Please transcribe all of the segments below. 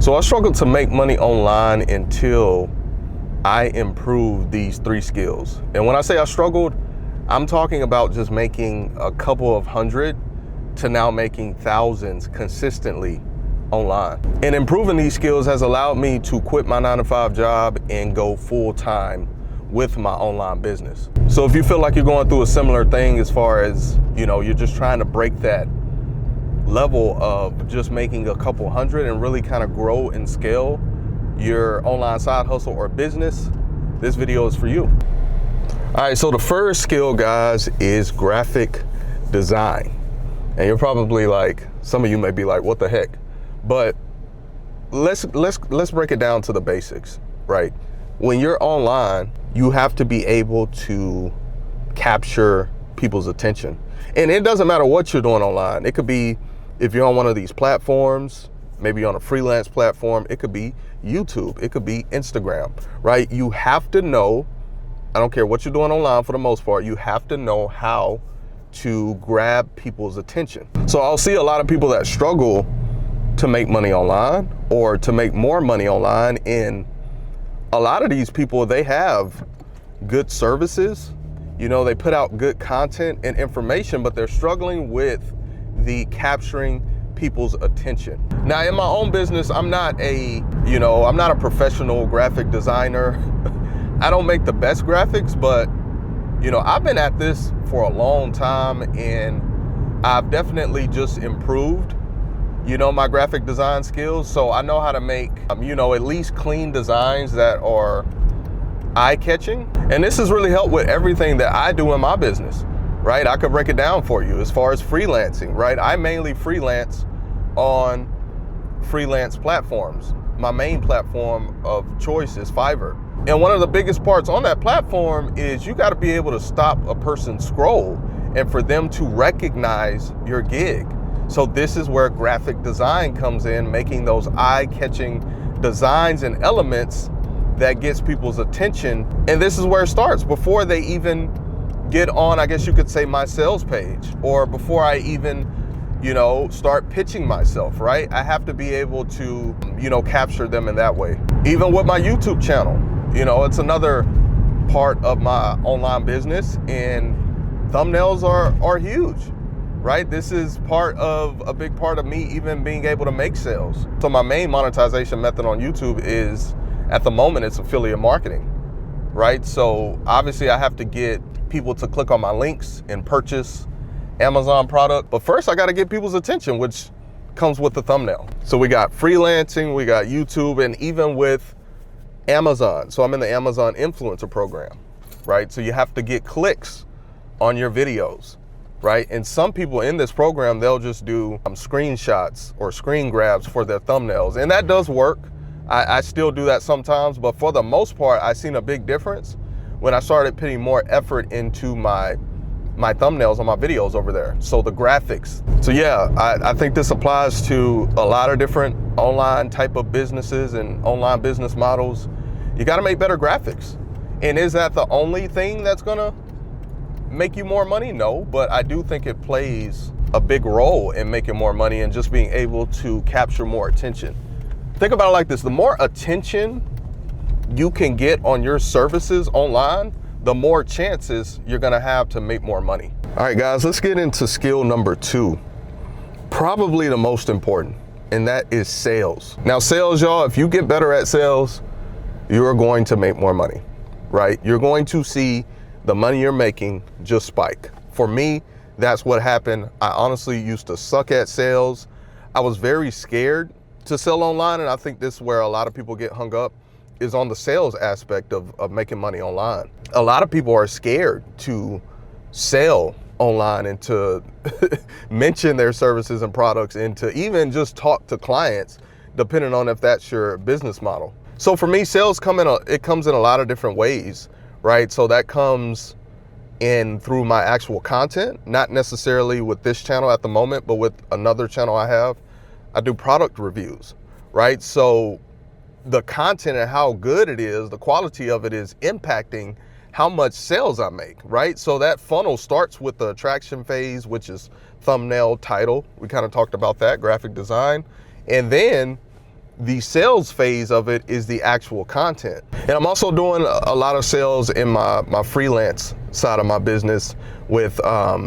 So I struggled to make money online until I improved these 3 skills. And when I say I struggled, I'm talking about just making a couple of hundred to now making thousands consistently online. And improving these skills has allowed me to quit my 9-to-5 job and go full time with my online business. So if you feel like you're going through a similar thing as far as, you're just trying to break that level of just making a couple hundred and really kind of grow and scale your online side hustle or business, this video is for you. All right, so the first skill, guys, is graphic design. And you're probably like, some of you may be like, what the heck? But let's break it down to the basics, right? When you're online, you have to be able to capture people's attention. And it doesn't matter what you're doing online. It could be if you're on one of these platforms, maybe on a freelance platform, it could be YouTube, it could be Instagram, right? You have to know, I don't care what you're doing online for the most part, you have to know how to grab people's attention. So I'll see a lot of people that struggle to make money online or to make more money online. And a lot of these people, they have good services, they put out good content and information, but they're struggling with the capturing people's attention. Now in my own business, I'm not a professional graphic designer. I don't make the best graphics, but I've been at this for a long time and I've definitely just improved, my graphic design skills. So I know how to make, at least clean designs that are eye-catching. And this has really helped with everything that I do in my business, right? I could break it down for you as far as freelancing, right? I mainly freelance on freelance platforms. My main platform of choice is Fiverr. And one of the biggest parts on that platform is you got to be able to stop a person's scroll and for them to recognize your gig. So this is where graphic design comes in, making those eye-catching designs and elements that gets people's attention. And this is where it starts before they even get on, I guess you could say, my sales page, or before I even start pitching myself, right? I have to be able to, capture them in that way. Even with my YouTube channel, it's another part of my online business, and thumbnails are huge, right? This is a big part of me even being able to make sales. So my main monetization method on YouTube is, at the moment, it's affiliate marketing, right? So obviously I have to get people to click on my links and purchase Amazon product. But first I got to get people's attention, which comes with the thumbnail. So we got freelancing, we got YouTube, and even with Amazon. So I'm in the Amazon influencer program, right? So you have to get clicks on your videos, right? And some people in this program, they'll just do screenshots or screen grabs for their thumbnails. And that does work. I still do that sometimes, but for the most part, I've seen a big difference when I started putting more effort into my thumbnails on my videos over there. So the graphics. So yeah, I think this applies to a lot of different online type of businesses and online business models. You got to make better graphics. And is that the only thing that's gonna make you more money? No, but I do think it plays a big role in making more money and just being able to capture more attention. Think about it like this: the more attention you can get on your services online, the more chances you're gonna have to make more money. All right, guys, let's get into skill number 2. Probably the most important, and that is sales. Now, sales, y'all, if you get better at sales, you're going to make more money, right? You're going to see the money you're making just spike. For me, that's what happened. I honestly used to suck at sales. I was very scared to sell online, and I think this is where a lot of people get hung up, is on the sales aspect of making money online. A lot of people are scared to sell online and to mention their services and products and to even just talk to clients, depending on if that's your business model. So for me, sales comes in a lot of different ways, right? So that comes in through my actual content, not necessarily with this channel at the moment, but with another channel I do product reviews, right? So the content and how good it is, the quality of it is impacting how much sales I make, right? So that funnel starts with the attraction phase, which is thumbnail, title. We kind of talked about that, graphic design. And then the sales phase of it is the actual content. And I'm also doing a lot of sales in my freelance side of my business with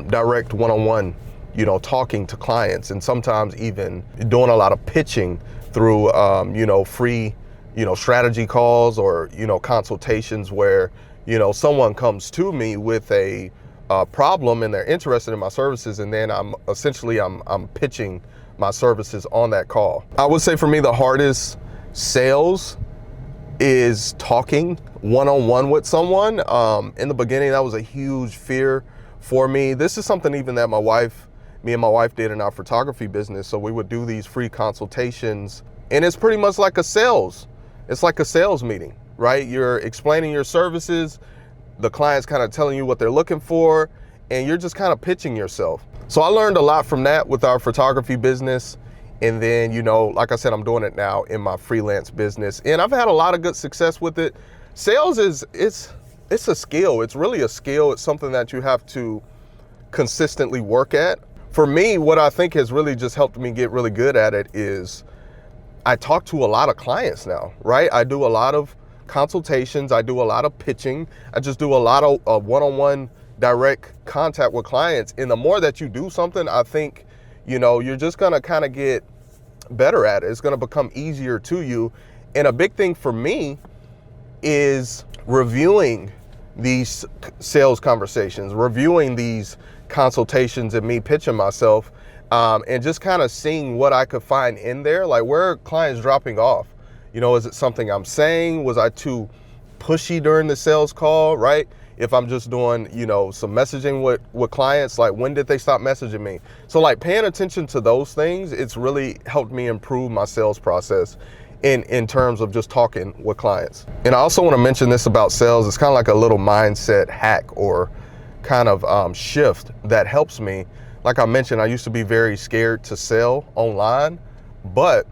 direct one-on-one, you know, talking to clients, and sometimes even doing a lot of pitching through, you know, free, you know, strategy calls or, you know, consultations where, you know, someone comes to me with a problem and they're interested in my services, and then I'm pitching my services on that call. I would say for me, the hardest sales is talking one-on-one with someone. In the beginning, that was a huge fear for me. This is something even that me and my wife did in our photography business. So we would do these free consultations, and it's pretty much like it's like a sales meeting, right? You're explaining your services, the client's kind of telling you what they're looking for, and you're just kind of pitching yourself. So I learned a lot from that with our photography business. And then, you know, like I said, I'm doing it now in my freelance business, and I've had a lot of good success with it. Sales it's a skill. It's really a skill. It's something that you have to consistently work at. For me, what I think has really just helped me get really good at it is I talk to a lot of clients now, right? I do a lot of consultations. I do a lot of pitching. I just do a lot of one-on-one direct contact with clients. And the more that you do something, I think, you know, you're just gonna kind of get better at it. It's gonna become easier to you. And a big thing for me is reviewing these sales conversations, reviewing these consultations and me pitching myself, and just kind of seeing what I could find in there. Like, where are clients dropping off? You know, is it something I'm saying? Was I too pushy during the sales call, right? If I'm just doing, you know, some messaging with clients, like, when did they stop messaging me? So like paying attention to those things, it's really helped me improve my sales process in terms of just talking with clients. And I also want to mention this about sales. It's kind of like a little mindset hack or kind of shift that helps me. Like I mentioned, I used to be very scared to sell online, but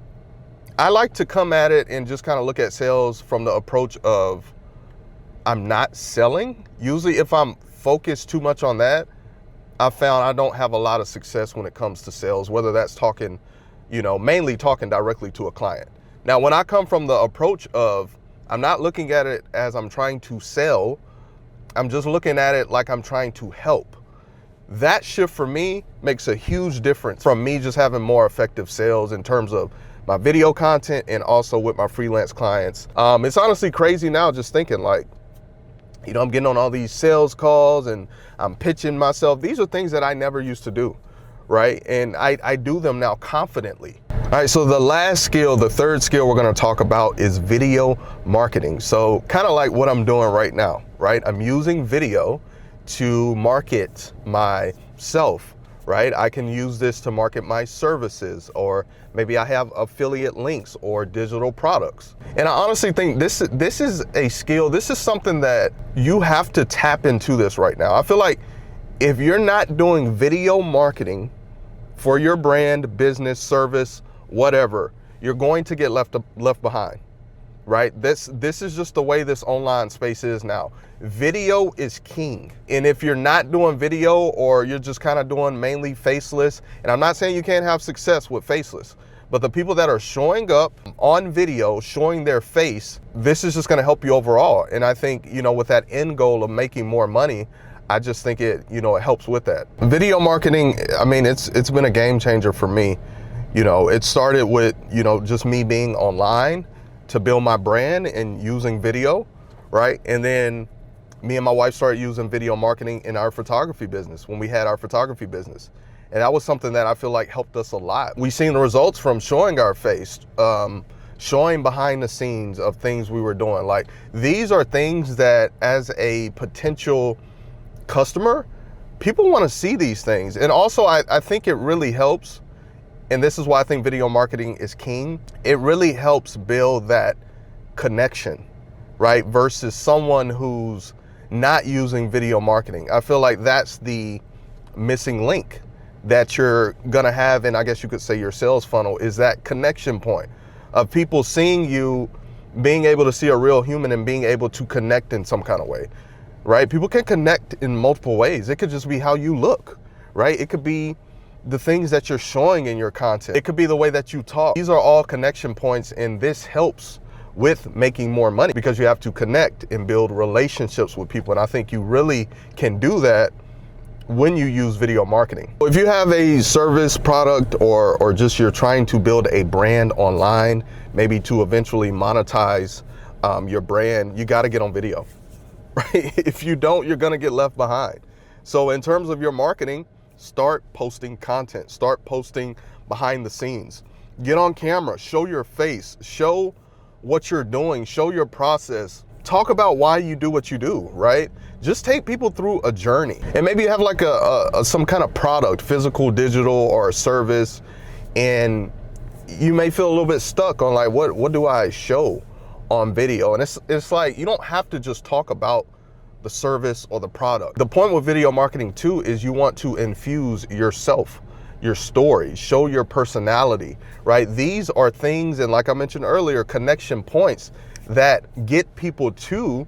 I like to come at it and just kind of look at sales from the approach of I'm not selling. Usually if I'm focused too much on that, I found I don't have a lot of success when it comes to sales, whether that's talking, you know, mainly talking directly to a client. Now, when I come from the approach of I'm not looking at it as I'm trying to sell, I'm just looking at it like I'm trying to help. That shift for me makes a huge difference from me just having more effective sales in terms of my video content and also with my freelance clients. It's honestly crazy now just thinking, like, you know, I'm getting on all these sales calls and I'm pitching myself. These are things that I never used to do, right? And I do them now confidently. All right, so the last skill, the third skill we're gonna talk about is video marketing. So kind of like what I'm doing right now, right? I'm using video to market myself, right? I can use this to market my services, or maybe I have affiliate links or digital products. And I honestly think this is a skill. This is something that you have to tap into this right now. I feel like if you're not doing video marketing for your brand, business, service, whatever, you're going to get left behind, right? This is just the way this online space is now. Video is king. And if you're not doing video, or you're just kind of doing mainly faceless, and I'm not saying you can't have success with faceless, but the people that are showing up on video, showing their face, this is just going to help you overall. And I think, you know, with that end goal of making more money, I just think it, you know, it helps with that. Video marketing, I mean, it's been a game changer for me. You know, it started with, you know, just me being online to build my brand and using video, right? And then me and my wife started using video marketing in our photography business when we had our photography business. And that was something that I feel like helped us a lot. We've seen the results from showing our face, showing behind the scenes of things we were doing. Like, these are things that as a potential customer, people want to see these things. And also I think it really helps, and this is why I think video marketing is king. It really helps build that connection, right? Versus someone who's not using video marketing. I feel like that's the missing link that you're gonna have, and I guess you could say your sales funnel, is that connection point of people seeing you, being able to see a real human and being able to connect in some kind of way, right? People can connect in multiple ways. It could just be how you look, right? It could be, the things that you're showing in your content. It could be the way that you talk. These are all connection points, and this helps with making more money because you have to connect and build relationships with people. And I think you really can do that when you use video marketing. If you have a service, product, or just you're trying to build a brand online, maybe to eventually monetize your brand, you got to get on video, right? If you don't, you're going to get left behind. So in terms of your marketing, start posting content, start posting behind the scenes, get on camera, show your face, show what you're doing, show your process, talk about why you do what you do, right? Just take people through a journey. And maybe you have like some kind of product, physical, digital, or a service, and you may feel a little bit stuck on like, what do I show on video? And it's like, you don't have to just talk about the service or the product. The point with video marketing too is you want to infuse yourself, your story, show your personality, right? These are things, and like I mentioned earlier, connection points that get people to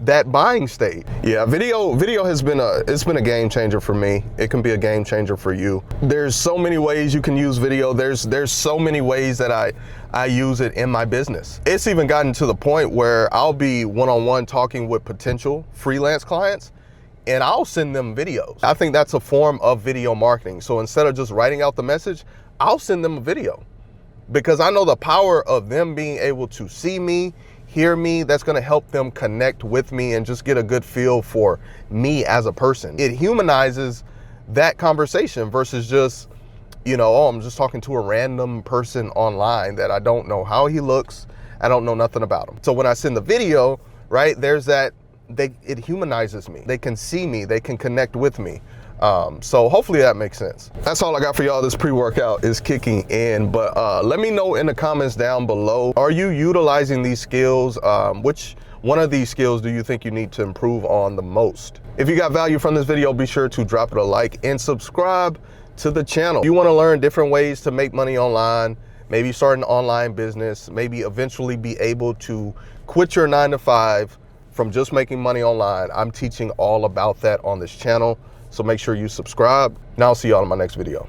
that buying state. Yeah, video has been a game changer for me. It can be a game changer for you. There's so many ways you can use video. There's so many ways that I use it in my business. It's even gotten to the point where I'll be one-on-one talking with potential freelance clients, and I'll send them videos. I think that's a form of video marketing. So instead of just writing out the message, I'll send them a video, because I know the power of them being able to see me, hear me. That's going to help them connect with me and just get a good feel for me as a person. It humanizes that conversation versus just, you know, oh, I'm just talking to a random person online that I don't know how he looks. I don't know nothing about him. So when I send the video, right, there's that, it humanizes me. They can see me, they can connect with me. So hopefully that makes sense. That's all I got for y'all. This pre-workout is kicking in, but let me know in the comments down below, are you utilizing these skills? Which one of these skills do you think you need to improve on the most? If you got value from this video, be sure to drop it a like and subscribe to the channel. If you want to learn different ways to make money online, maybe start an online business, maybe eventually be able to quit your 9-to-5 from just making money online, I'm teaching all about that on this channel. So make sure you subscribe, and I'll see y'all in my next video.